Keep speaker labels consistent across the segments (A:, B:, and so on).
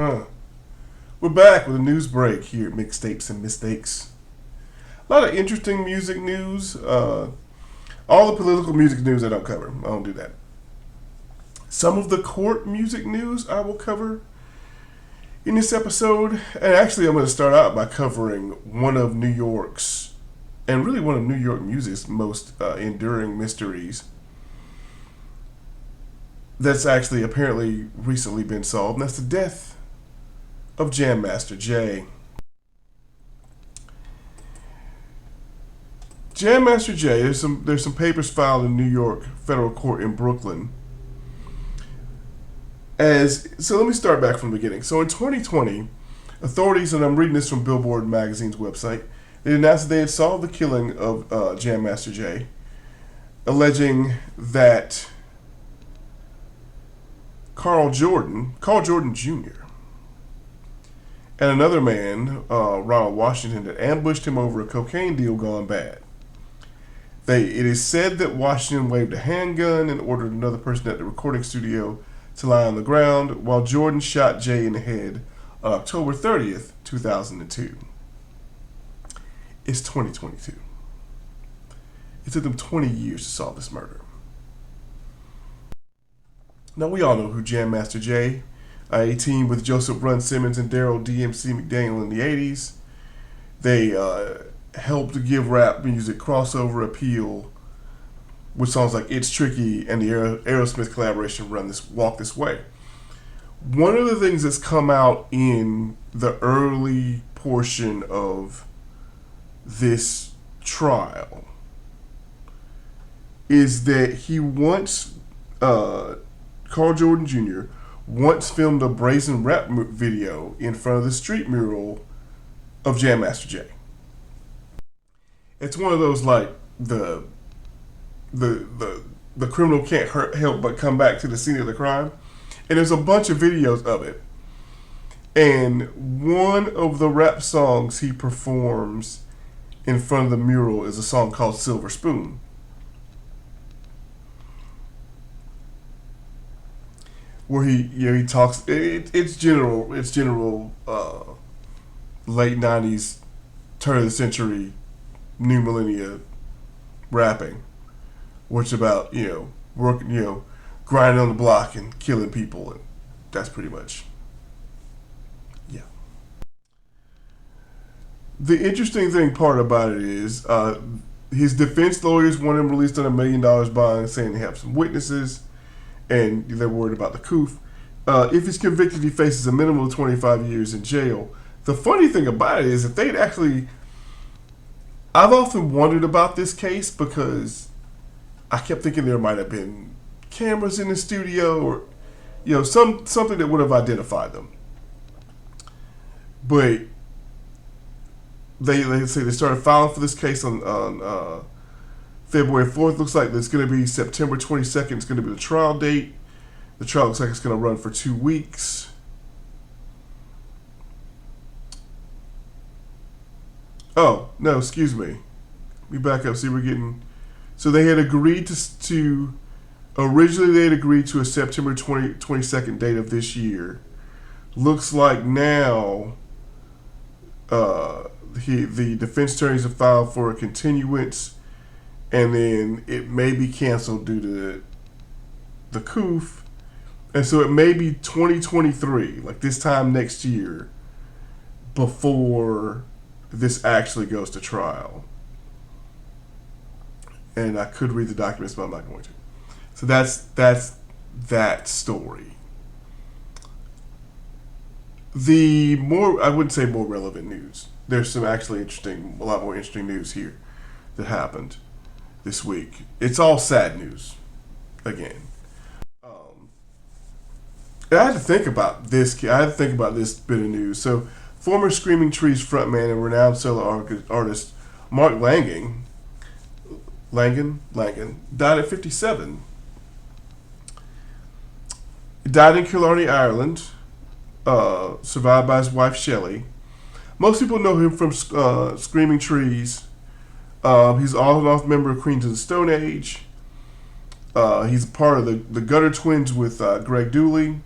A: Huh. We're back with a news break here at Mixtapes and Mistakes. A lot of interesting music news. All the political music news I don't cover. I don't do that. Some of the court music news I will cover in this episode. And actually, I'm going to start out by covering one of New York's, and really one of New York music's most enduring mysteries that's actually apparently recently been solved. And that's the death of Jam Master Jay. Jam Master Jay, there's some papers filed in New York federal court in Brooklyn. So let me start back from the beginning. So in 2020, authorities, and I'm reading this from Billboard magazine's website, they announced that they had solved the killing of Jam Master Jay, alleging that Carl Jordan Jr., and another man, Ronald Washington, had ambushed him over a cocaine deal gone bad. It is said that Washington waved a handgun and ordered another person at the recording studio to lie on the ground, while Jordan shot Jay in the head on October 30th, 2002. It's 2022. It took them 20 years to solve this murder. Now, we all know who Jam Master Jay, a team with Joseph Run Simmons and Daryl DMC McDaniel in the 80s. They helped give rap music crossover appeal with songs like It's Tricky and the Aerosmith collaboration Walk This Way. One of the things that's come out in the early portion of this trial is that he once, Carl Jordan Jr., once filmed a brazen rap video in front of the street mural of Jam Master Jay. It's one of those like the criminal can't help but come back to the scene of the crime, and there's a bunch of videos of it. And one of the rap songs he performs in front of the mural is a song called Silver Spoon. Where he talks. It's general late '90s, turn of the century, new millennia rapping, which about working, grinding on the block and killing people, and that's pretty much, yeah. The interesting part about it is his defense lawyers want him released on $1 million bond, saying they have some witnesses and they're worried about the coup. If he's convicted, he faces a minimum of 25 years in jail. The funny thing about it is that they'd actually... I've often wondered about this case because I kept thinking there might have been cameras in the studio or, something that would have identified them. But they say they started filing for this case on February 4th. Looks like it's going to be September 22nd. It's going to be the trial date. The trial looks like it's going to run for 2 weeks. Oh, no, excuse me. Let me back up. See, we're getting... So they had agreed to originally they had agreed to a September 22nd date of this year. Looks like now the defense attorneys have filed for a continuance, and then it may be canceled due to the coup. And so it may be 2023, like this time next year, before this actually goes to trial. And I could read the documents, but I'm not going to. So that's that story. The more, I wouldn't say more relevant news. There's some actually a lot more interesting news here that happened this week. It's all sad news, again. I had to think about this bit of news. So, former Screaming Trees frontman and renowned solo artist Mark Langan died at 57. He died in Killarney, Ireland, survived by his wife Shelley. Most people know him from Screaming Trees. He's an on-and-off member of Queens of the Stone Age. He's part of the Gutter Twins with Greg Dulli.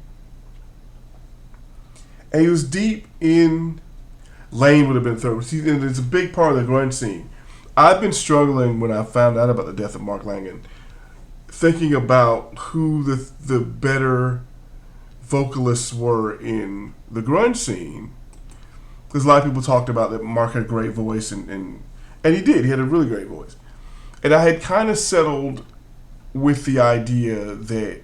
A: And he was deep in. Lane would have been third. See, and it's a big part of the grunge scene. I've been struggling when I found out about the death of Mark Langan, thinking about who the better vocalists were in the grunge scene. Because a lot of people talked about that Mark had a great voice, and he did. He had a really great voice. And I had kind of settled with the idea that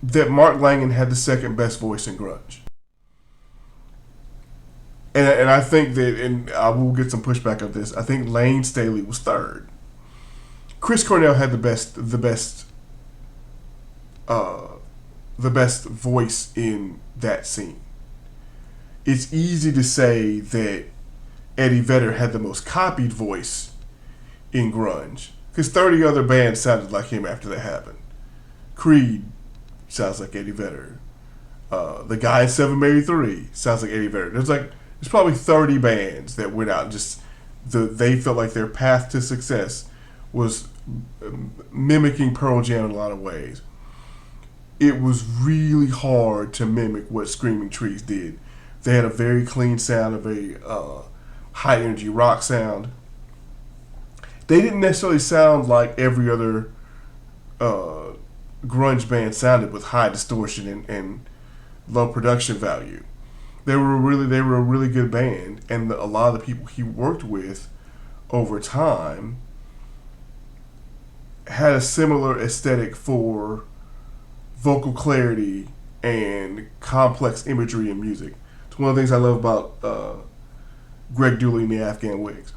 A: that Mark Langan had the second best voice in grunge. And I think that, and I will get some pushback on this, I think Lane Staley was third. Chris Cornell had the best voice in that scene. It's easy to say that Eddie Vedder had the most copied voice in grunge, because 30 other bands sounded like him after that happened. Creed sounds like Eddie Vedder. The guy in 7 Mary 3 sounds like Eddie Vedder. There's probably 30 bands that went out and just they felt like their path to success was mimicking Pearl Jam in a lot of ways. It was really hard to mimic what Screaming Trees did. They had a very clean sound, a very high energy rock sound. They didn't necessarily sound like every other grunge band sounded, with high distortion and low production value. They were a really good band, and a lot of the people he worked with over time had a similar aesthetic for vocal clarity and complex imagery in music. It's one of the things I love about Greg Dooley and the Afghan Wigs.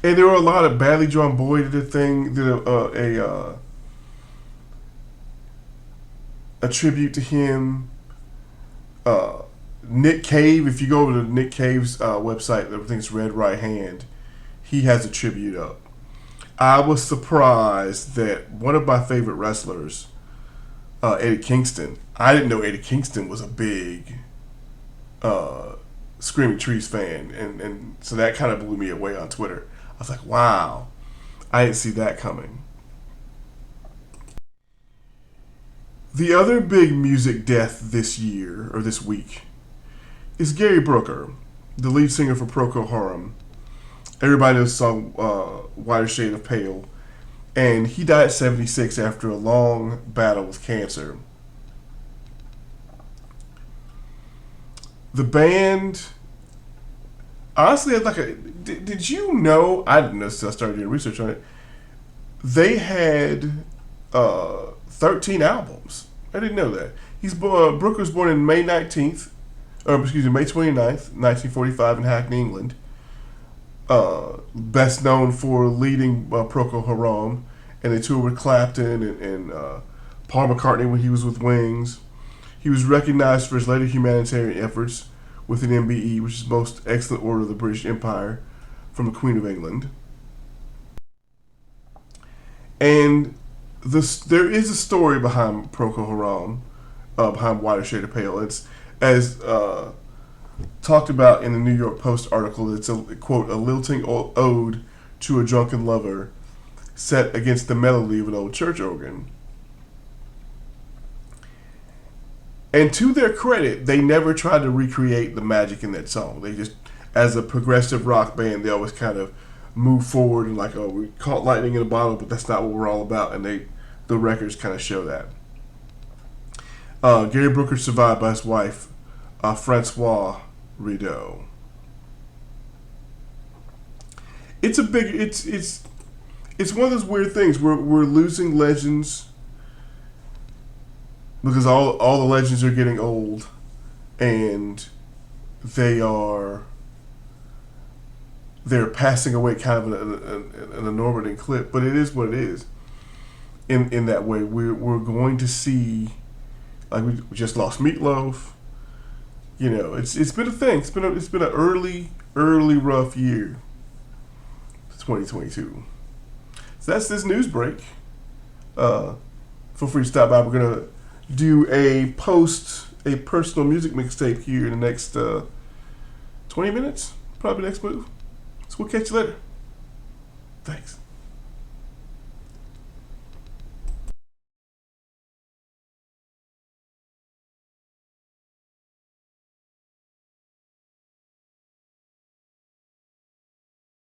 A: And there were a lot of Badly Drawn Boy did a tribute to him. Nick Cave, if you go over to Nick Cave's website, I think it's Red Right Hand, he has a tribute up. I was surprised that one of my favorite wrestlers, Eddie Kingston, I didn't know Eddie Kingston was a big Screaming Trees fan, and so that kind of blew me away on Twitter. I was like, wow, I didn't see that coming. The other big music death this year, or this week, is Gary Brooker, the lead singer for Procol Harum. Everybody knows the song Whiter Shade of Pale. And he died at 76 after a long battle with cancer. The band, honestly, did you know, I didn't know until I started doing research on it, they had 13 albums. I didn't know that. Brooker was born in May 29th, 1945 in Hackney, England. Best known for leading Procol Harum, and they toured with Clapton and Paul McCartney when he was with Wings. He was recognized for his later humanitarian efforts with an MBE, which is Most Excellent Order of the British Empire, from the Queen of England. And there is a story behind Procol Harum, behind Whiter Shade of Pale. It's as talked about in the New York Post article. It's a quote, a lilting ode to a drunken lover set against the melody of an old church organ. And to their credit, they never tried to recreate the magic in that song. They just, as a progressive rock band, they always kind of move forward and like, oh, we caught lightning in a bottle, but that's not what we're all about. And the records kind of show that. Gary Brooker survived by his wife, Francoise Rideau. It's one of those weird things. We're losing legends because all the legends are getting old, and they're passing away kind of an enormous clip. But it is what it is. In that way, we're going to see, like, we just lost Meatloaf. You know, it's been a thing. It's been an early rough year. 2022. So that's this news break. Feel free to stop by. We're gonna do a personal music mixtape here in the next 20 minutes. Probably next move. So So we'll catch you later. Thanks.